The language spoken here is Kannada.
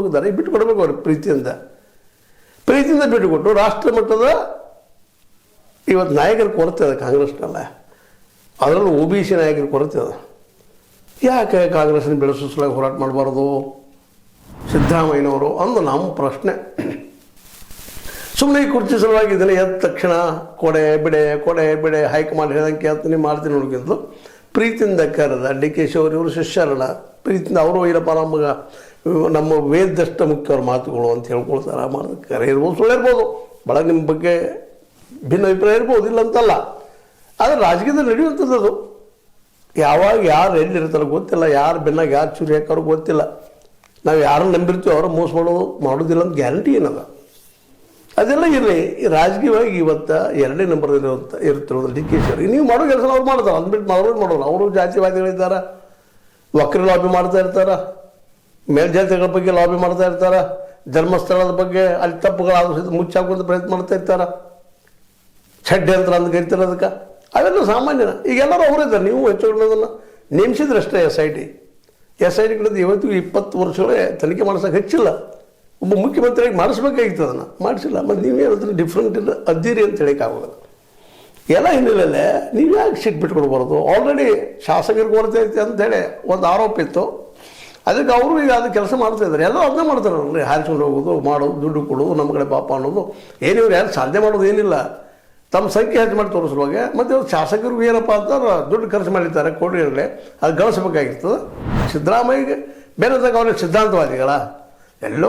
ಹೋಗಿದ್ದಾರೆ, ಬಿಟ್ಟು ಕೊಡಬೇಕು ಅವ್ರಿಗೆ ಪ್ರೀತಿಯಿಂದ ಬಿಟ್ಟುಕೊಟ್ಟು ರಾಷ್ಟ್ರ ಮಟ್ಟದ ಇವತ್ತು ನಾಯಕರ ಕೊರತೆ ಅದ ಕಾಂಗ್ರೆಸ್ನಲ್ಲ, ಅದರಲ್ಲೂ OBC ನಾಯಕರ ಕೊರತೆ ಅದ. ಯಾಕೆ ಕಾಂಗ್ರೆಸ್ನ ಬೆಳೆಸೋ ಸಲುವಾಗಿ ಹೋರಾಟ ಮಾಡಬಾರ್ದು ಸಿದ್ದರಾಮಯ್ಯನವರು ಅಂದು ನಮ್ಮ ಪ್ರಶ್ನೆ. ಸುಮ್ಮನೆ ಈ ಕುರ್ಚಿ ಸಲುವಾಗಿ ಇದನ್ನು ಎದ್ದ ತಕ್ಷಣ ಕೊಡೆ ಬಿಡೆ ಹೈಕಮಾಂಡ್ ಹೇಳ್ದಂಗೆ ಕೇಳ್ತೀನಿ ಮಾಡ್ತೀನಿ ನೋಡ್ಕಿಂತಲೂ ಪ್ರೀತಿಯಿಂದ ಕರೆದ DK ಶಿವರ್ ಇವರು ಶಿಷ್ಯರಲ್ಲ, ಪ್ರೀತಿಯಿಂದ ಅವರು ಇರಪ್ಪ ನಮಗೆ ನಮ್ಮ ವೇದದಷ್ಟು ಮುಖ್ಯ ಅವ್ರ ಮಾತುಗಳು ಅಂತ ಹೇಳ್ಕೊಳ್ತಾರೆ. ಮಾಡೋದು ಕರೆ ಇರ್ಬೋದು, ಸುಳ್ಳು ಇರ್ಬೋದು, ಭಾಳ ನಿಮ್ಮ ಬಗ್ಗೆ ಭಿನ್ನ ಅಭಿಪ್ರಾಯ ಇರ್ಬೋದು, ಇಲ್ಲ ಅಂತಲ್ಲ. ಆದರೆ ರಾಜಕೀಯದಲ್ಲಿ ನಡೆಯುವಂಥದ್ದು ಅದು. ಯಾವಾಗ ಯಾರು ಎಲ್ಲಿರ್ತಾರೋ ಗೊತ್ತಿಲ್ಲ, ಯಾರು ಬೆನ್ನಾಗ ಯಾರು ಚುರಿ ಹಾಕೋರು ಗೊತ್ತಿಲ್ಲ. ನಾವು ಯಾರನ್ನು ನಂಬಿರ್ತೀವೋ ಅವ್ರು ಮೋಸ ಮಾಡೋದಿಲ್ಲ ಅಂತ ಗ್ಯಾರಂಟಿ ಏನದ. ಅದೆಲ್ಲ ಇರಲಿ. ರಾಜಕೀಯವಾಗಿ ಇವತ್ತು 2ನೇ ನಂಬರ್ ಇರ್ತಿರೋದು DK ಶಿವರ್. ನೀವು ಮಾಡೋ ಕೆಲಸ ಅವ್ರು ಮಾಡ್ತಾರೆ, ಅಂದ್ಬಿಟ್ಟು ಅವ್ರು ಮಾಡೋರು. ಅವರು ಜಾತಿವಾದಿಗಳಿದ್ದಾರೆ, ವಕ್ರ ಲಾಬಿ ಮಾಡ್ತಾ ಇರ್ತಾರೆ, ಮೇಲ್ಜಾತಿಗಳ ಬಗ್ಗೆ ಲಾಬಿ ಮಾಡ್ತಾ ಇರ್ತಾರೆ, ಧರ್ಮಸ್ಥಳದ ಬಗ್ಗೆ ಅಲ್ಲಿ ತಪ್ಪುಗಳಾದ ಮುಚ್ಚಾಕುವಂಥ ಪ್ರಯತ್ನ ಮಾಡ್ತಾ ಇರ್ತಾರೆ, ಷಡ್ಯಂತ್ರ ಅಂತ ಕರಿತಾರೆ ಅದಕ್ಕೆ. ಅವೆಲ್ಲ ಸಾಮಾನ್ಯನ. ಈಗೆಲ್ಲರೂ ಅವರಿದ್ದಾರೆ. ನೀವು ಹೆಚ್ಚು ಅದನ್ನು ನೇಮಿಸಿದ್ರಷ್ಟೇ SIT ಕಡೆದು ಇವತ್ತಿಗೂ 20 ವರ್ಷಗಳೇ ತನಿಖೆ ಮಾಡಿಸೋಕೆ ಹೆಚ್ಚಿಲ್ಲ. ಒಬ್ಬ ಮುಖ್ಯಮಂತ್ರಿಯಾಗಿ ಮಾಡಿಸ್ಬೇಕಾಗಿತ್ತು, ಅದನ್ನು ಮಾಡಿಸಿಲ್ಲ. ಮತ್ತು ನೀವೇನಾದ್ರೂ ಡಿಫ್ರೆಂಟ್ ಇಲ್ಲ ಅದ್ದೀರಿ ಅಂತ ಹೇಳೋಕ್ಕಾಗೋಲ್ಲ. ಎಲ್ಲ ಹಿನ್ನೆಲೆಯಲ್ಲೇ ನೀವು ಯಾಕೆ ಸಿಟ್ಟು ಬಿಟ್ಕೊಡ್ಬಾರ್ದು? ಆಲ್ರೆಡಿ ಶಾಸಕರಿಗೆ ಕೊರತೆ ಐತೆ ಅಂತೇಳಿ ಒಂದು ಆರೋಪ ಇತ್ತು. ಅದಕ್ಕೆ ಅವರು ಈಗ ಅದು ಕೆಲಸ ಮಾಡ್ತಾಯಿದ್ದಾರೆ. ಎಲ್ಲ ಅದನ್ನೇ ಮಾಡ್ತಾರಲ್ರಿ, ಹಾರಿಸ್ಕೊಂಡು ಹೋಗೋದು, ಮಾಡೋದು, ದುಡ್ಡು ಕೊಡೋದು, ನಮ್ಮ ಕಡೆ ಪಾಪ ಅನ್ನೋದು. ಏನಿವ್ರು ಯಾರು ಸಾಧ್ಯ ಮಾಡೋದು ಏನಿಲ್ಲ, ತಮ್ಮ ಸಂಖ್ಯೆ ಹೆಚ್ಚು ಮಾಡಿ ತೋರಿಸುವಾಗ. ಮತ್ತು ಇವ್ರು ಶಾಸಕರಿಗೂ ಏನಪ್ಪ ಅಂತಾರೆ, ದುಡ್ಡು ಖರ್ಚು ಮಾಡಿರ್ತಾರೆ, ಕೊಡಿರಲಿ, ಅದು ಗಳಿಸ್ಬೇಕಾಗಿರ್ತದೆ. ಸಿದ್ದರಾಮಯ್ಯಗೆ ಬೇರೆದಾಗ ಅವ್ರಿಗೆ ಸಿದ್ಧಾಂತವಾದಿಗಳ ಎಲ್ಲೋ